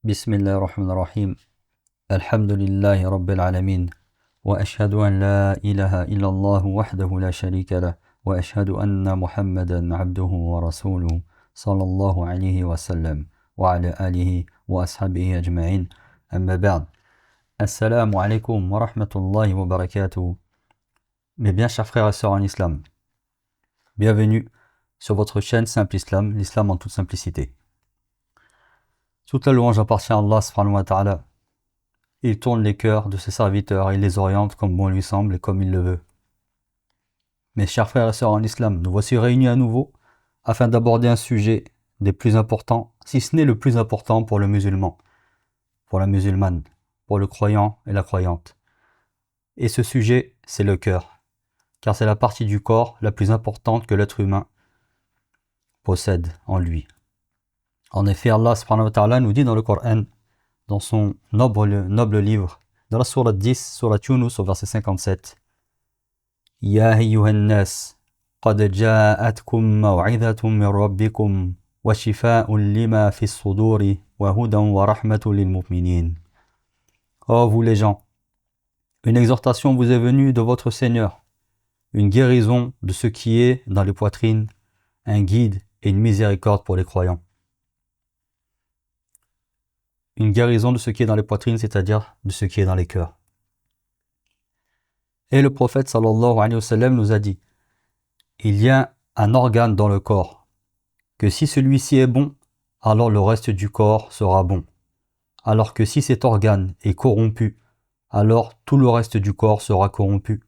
بسم الله الرحمن الرحيم الحمد لله رب العالمين وأشهد أن لا إله إلا الله وحده لا شريك له وأشهد أن محمدا عبده ورسوله صلى الله عليه وسلم وعلى آله وأصحابه أجمعين أما بعد السلام عليكم ورحمة الله وبركاته. Mes bien chers frères et sœurs en islam, bienvenue sur votre chaîne Simple Islam, l'islam en toute simplicité. Toute la louange appartient à Allah subhanahu wa ta'ala. Il tourne les cœurs de ses serviteurs et il les oriente comme bon lui semble et comme il le veut. Mes chers frères et sœurs en islam, nous voici réunis à nouveau afin d'aborder un sujet des plus importants, si ce n'est le plus important pour le musulman, pour la musulmane, pour le croyant et la croyante. Et ce sujet, c'est le cœur, car c'est la partie du corps la plus importante que l'être humain possède en lui. En effet, Allah subhanahu wa ta'ala nous dit dans le Coran, dans son noble livre, dans la sourate 10, sourate Yunus, au verset 57, Ya ayyuhan nas, qad ja'atkum maw'idhatun min rabbikum, wa shifa'un lima fis suduri, wa hudan wa rahmatun lil mu'minin. Oh vous les gens, une exhortation vous est venue de votre Seigneur, une guérison de ce qui est dans les poitrines, un guide et une miséricorde pour les croyants. Une guérison de ce qui est dans les poitrines, c'est-à-dire de ce qui est dans les cœurs. Et le prophète sallallahu alayhi wa sallam nous a dit, il y a un organe dans le corps, que si celui-ci est bon, alors le reste du corps sera bon. Alors que si cet organe est corrompu, alors tout le reste du corps sera corrompu.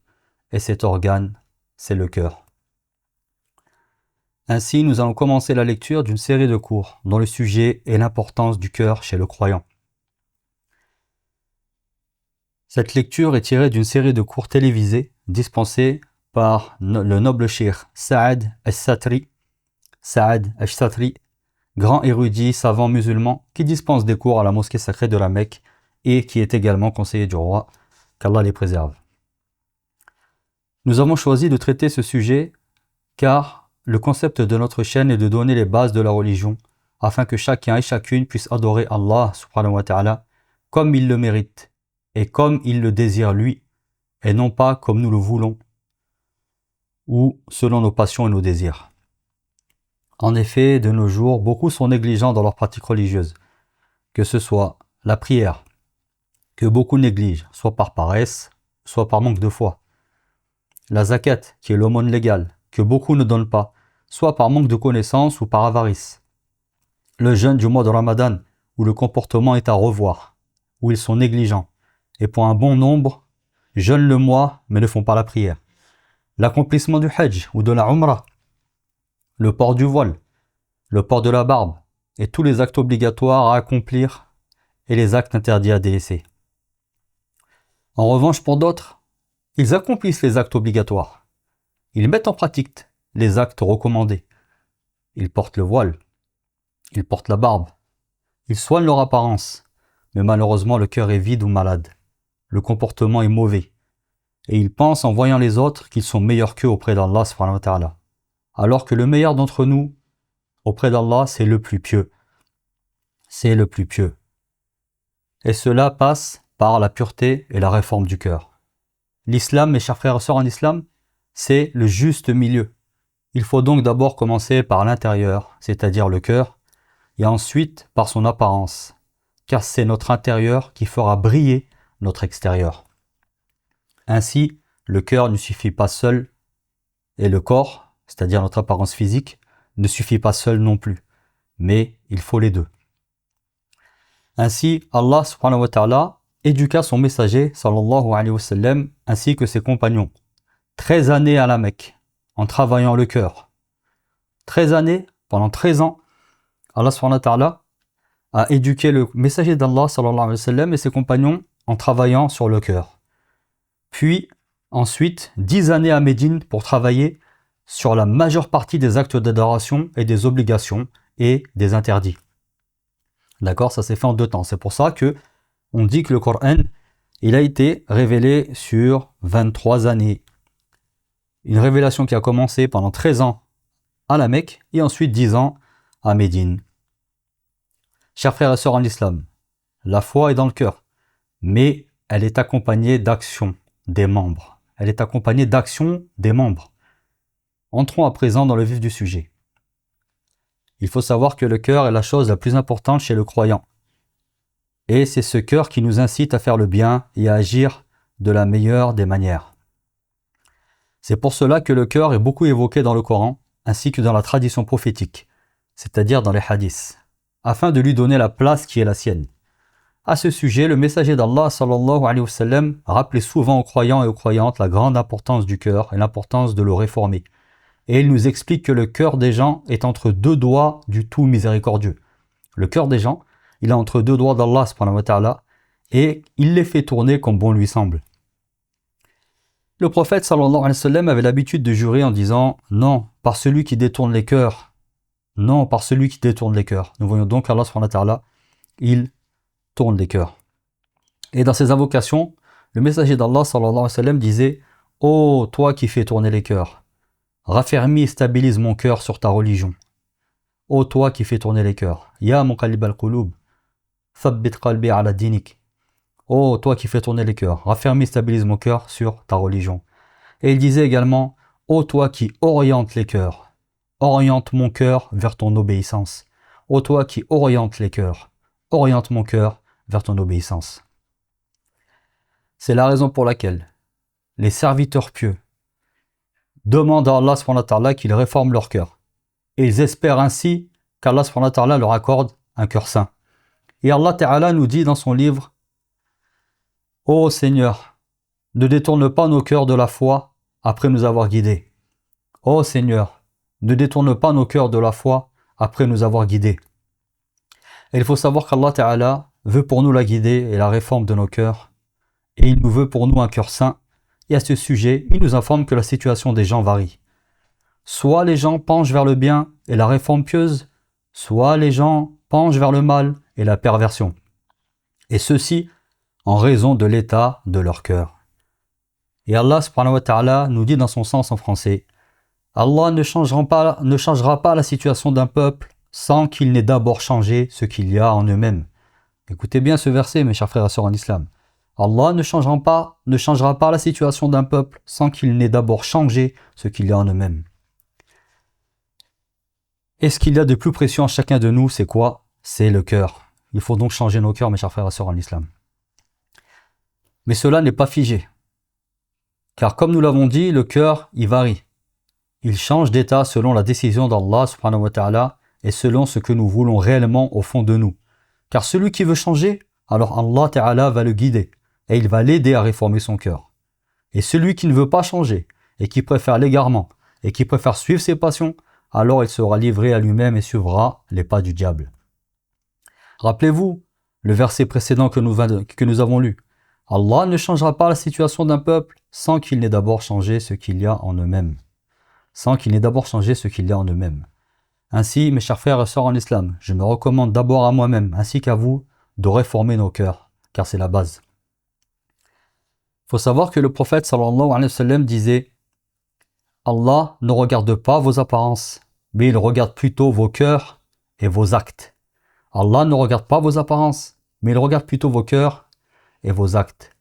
Et cet organe, c'est le cœur. Ainsi, nous allons commencer la lecture d'une série de cours dont le sujet est l'importance du cœur chez le croyant. Cette lecture est tirée d'une série de cours télévisés dispensés par le noble cheikh Saad al-Satri, grand érudit, savant musulman qui dispense des cours à la mosquée sacrée de la Mecque et qui est également conseiller du roi, qu'Allah les préserve. Nous avons choisi de traiter ce sujet car le concept de notre chaîne est de donner les bases de la religion afin que chacun et chacune puisse adorer Allah subhanahu wa ta'ala comme il le mérite et comme il le désire lui et non pas comme nous le voulons ou selon nos passions et nos désirs. En effet, de nos jours, beaucoup sont négligents dans leurs pratiques religieuses, que ce soit la prière, que beaucoup négligent, soit par paresse, soit par manque de foi. La zakat, qui est l'aumône légale, que beaucoup ne donnent pas, soit par manque de connaissances ou par avarice. Le jeûne du mois de Ramadan, où le comportement est à revoir, où ils sont négligents, et pour un bon nombre, jeûnent le mois mais ne font pas la prière. L'accomplissement du Hajj ou de la Umrah, le port du voile, le port de la barbe, et tous les actes obligatoires à accomplir et les actes interdits à délaisser. En revanche, pour d'autres, ils accomplissent les actes obligatoires. Ils mettent en pratique les actes recommandés. Ils portent le voile. Ils portent la barbe. Ils soignent leur apparence. Mais malheureusement, le cœur est vide ou malade. Le comportement est mauvais. Et ils pensent en voyant les autres qu'ils sont meilleurs qu'eux auprès d'Allah subhanahu wa ta'ala. Alors que le meilleur d'entre nous, auprès d'Allah, c'est le plus pieux. C'est le plus pieux. Et cela passe par la pureté et la réforme du cœur. L'islam, mes chers frères et sœurs en islam, c'est le juste milieu. Il faut donc d'abord commencer par l'intérieur, c'est-à-dire le cœur, et ensuite par son apparence, car c'est notre intérieur qui fera briller notre extérieur. Ainsi, le cœur ne suffit pas seul, et le corps, c'est-à-dire notre apparence physique, ne suffit pas seul non plus, mais il faut les deux. Ainsi, Allah subhanahu wa ta'ala éduqua son messager, sallallahu alayhi wa sallam, ainsi que ses compagnons. 13 années à la Mecque, en travaillant le cœur. 13 années, pendant 13 ans, Allah subhanahu wa ta'ala a éduqué le messager d'Allah sallallahu alayhi wa sallam et ses compagnons en travaillant sur le cœur. Puis, ensuite, 10 années à Médine pour travailler sur la majeure partie des actes d'adoration et des obligations et des interdits. D'accord, ça s'est fait en 2 temps. C'est pour ça que on dit que le Coran, il a été révélé sur 23 années. Une révélation qui a commencé pendant 13 ans à la Mecque et ensuite 10 ans à Médine. Chers frères et sœurs en islam, La foi est dans le cœur, mais elle est accompagnée d'action des membres. Elle est accompagnée d'action des membres. Entrons à présent dans le vif du sujet. Il faut savoir que le cœur est la chose la plus importante chez le croyant. Et c'est ce cœur qui nous incite à faire le bien et à agir de la meilleure des manières. C'est pour cela que le cœur est beaucoup évoqué dans le Coran, ainsi que dans la tradition prophétique, c'est-à-dire dans les hadiths, afin de lui donner la place qui est la sienne. À ce sujet, le messager d'Allah sallallahu alayhi wa sallam rappelait souvent aux croyants et aux croyantes la grande importance du cœur et l'importance de le réformer. Et il nous explique que le cœur des gens est entre deux doigts du tout miséricordieux. Le cœur des gens, il est entre deux doigts d'Allah subhanahu wa ta'ala et il les fait tourner comme bon lui semble. Le prophète sallallahu alayhi wa sallam avait l'habitude de jurer en disant « Non, par celui qui détourne les cœurs. Non, par celui qui détourne les cœurs. » Nous voyons donc Allah subhanahu wa ta'ala, il tourne les cœurs. Et dans ses invocations, le messager d'Allah sallallahu alayhi wa sallam disait « Ô toi qui fais tourner les cœurs, raffermis et stabilise mon cœur sur ta religion. Ô toi qui fais tourner les cœurs, Ya muqallib al-qulub, thabbit qalbi ala dinik. Ô toi qui fais tourner les cœurs, raffermis et stabilise mon cœur sur ta religion. » Et il disait également Ô toi qui oriente les cœurs, oriente mon cœur vers ton obéissance. Ô toi qui oriente les cœurs, oriente mon cœur vers ton obéissance. C'est la raison pour laquelle les serviteurs pieux demandent à Allah subhanahu wa ta'ala qu'il réforme leur cœur. Et ils espèrent ainsi qu'Allah subhanahu wa ta'ala leur accorde un cœur saint. Et Allah ta'ala nous dit dans son livre Ô Seigneur, ne détourne pas nos cœurs de la foi après nous avoir guidés. Ô Seigneur, ne détourne pas nos cœurs de la foi après nous avoir guidés. Et il faut savoir qu'Allah ta'ala veut pour nous la guider et la réforme de nos cœurs. Et il nous veut pour nous un cœur saint. Et à ce sujet, il nous informe que la situation des gens varie. Soit les gens penchent vers le bien et la réforme pieuse, soit les gens penchent vers le mal et la perversion. Et ceci en raison de l'état de leur cœur. Et Allah subhanahu wa ta'ala nous dit dans son sens en français Allah ne changera pas la situation d'un peuple sans qu'il n'ait d'abord changé ce qu'il y a en eux-mêmes. Écoutez bien ce verset, mes chers frères et sœurs en islam. Allah ne changera pas la situation d'un peuple sans qu'il n'ait d'abord changé ce qu'il y a en eux-mêmes. Et ce qu'il y a de plus précieux en chacun de nous, c'est quoi? C'est le cœur. Il faut donc changer nos cœurs, mes chers frères et sœurs en islam. Mais cela n'est pas figé. Car comme nous l'avons dit, le cœur, il varie. Il change d'état selon la décision d'Allah subhanahu wa ta'ala et selon ce que nous voulons réellement au fond de nous. Car celui qui veut changer, alors Allah ta'ala va le guider et il va l'aider à réformer son cœur. Et celui qui ne veut pas changer et qui préfère l'égarement et qui préfère suivre ses passions, alors il sera livré à lui-même et suivra les pas du diable. Rappelez-vous le verset précédent que nous avons lu. Allah ne changera pas la situation d'un peuple sans qu'il n'ait d'abord changé ce qu'il y a en eux-mêmes. Sans qu'il n'ait d'abord changé ce qu'il y a en eux-mêmes. Ainsi, mes chers frères et sœurs en islam, je me recommande d'abord à moi-même ainsi qu'à vous de réformer nos cœurs, car c'est la base. Il faut savoir que le prophète sallallahu alayhi wa sallam disait Allah ne regarde pas vos apparences, mais il regarde plutôt vos cœurs et vos actes. Allah ne regarde pas vos apparences, mais il regarde plutôt vos cœurs et vos actes.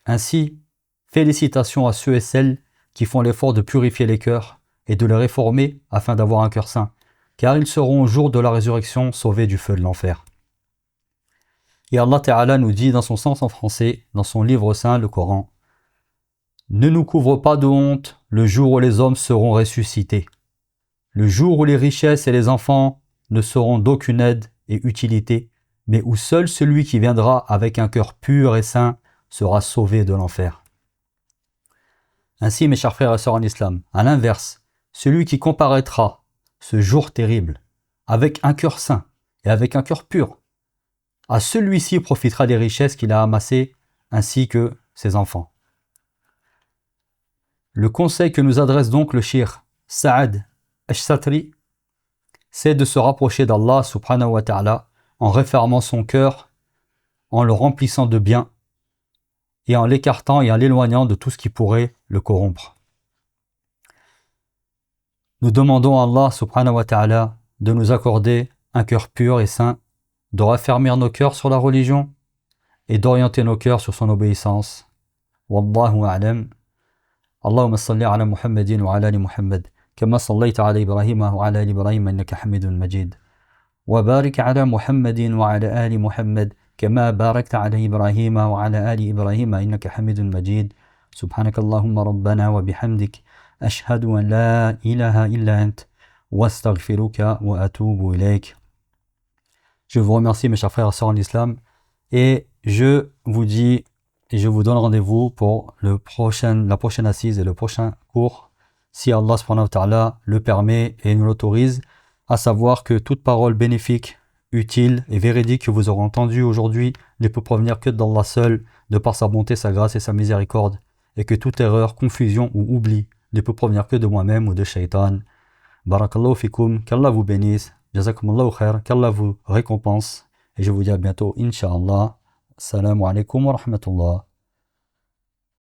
Ainsi, félicitations à ceux et celles qui font l'effort de purifier les cœurs et de les réformer afin d'avoir un cœur saint, car ils seront au jour de la résurrection sauvés du feu de l'enfer. Et Allah Ta'ala nous dit dans son sens en français, dans son livre saint, le Coran, « Ne nous couvre pas de honte le jour où les hommes seront ressuscités, le jour où les richesses et les enfants ne seront d'aucune aide et utilité, mais où seul celui qui viendra avec un cœur pur et saint sera sauvé de l'enfer. » Ainsi, mes chers frères et sœurs en islam, à l'inverse, celui qui comparaîtra ce jour terrible avec un cœur saint et avec un cœur pur, à celui-ci profitera des richesses qu'il a amassées ainsi que ses enfants. Le conseil que nous adresse donc le cheikh Saad Ash-Satri, c'est de se rapprocher d'Allah subhanahu wa ta'ala en refermant son cœur, en le remplissant de bien et en l'écartant et en l'éloignant de tout ce qui pourrait le corrompre. Nous demandons à Allah subhanahu wa ta'ala de nous accorder un cœur pur et saint de raffermir nos cœurs sur la religion et d'orienter nos cœurs sur son obéissance. Wallahu a'lam. Allahumma salli ala Muhammadin wa ala ali Muhammad, kama sallaita ala Ibrahim wa ala ali Ibrahim innaka Hamidun Majid. Wa barik ala Muhammadin wa ala ali Muhammad, كما باركت على إبراهيم وعلى آل إبراهيم إنك حميد مجيد. سبحانك اللهم ربنا وبحمدك أشهد أن لا إله إلا أنت واستغفرك وأتوب إليك. Je vous remercie mes chers frères et sœurs en islam et je vous dis et je vous donne rendez-vous pour la prochaine assise et le prochain cours si Allah subhanahu wa ta'ala le permet et nous l'autorise, à savoir que toute parole bénéfique, utile et véridique que vous aurez entendu aujourd'hui ne peut provenir que d'Allah seul, de par sa bonté, sa grâce et sa miséricorde, et que toute erreur, confusion ou oubli ne peut provenir que de moi-même ou de Shaitan. Barakallahu fikum, qu'Allah vous bénisse, jazakumullahu khair, qu'Allah vous récompense, et je vous dis à bientôt, Inch'Allah. Assalamu alaikum wa rahmatullah.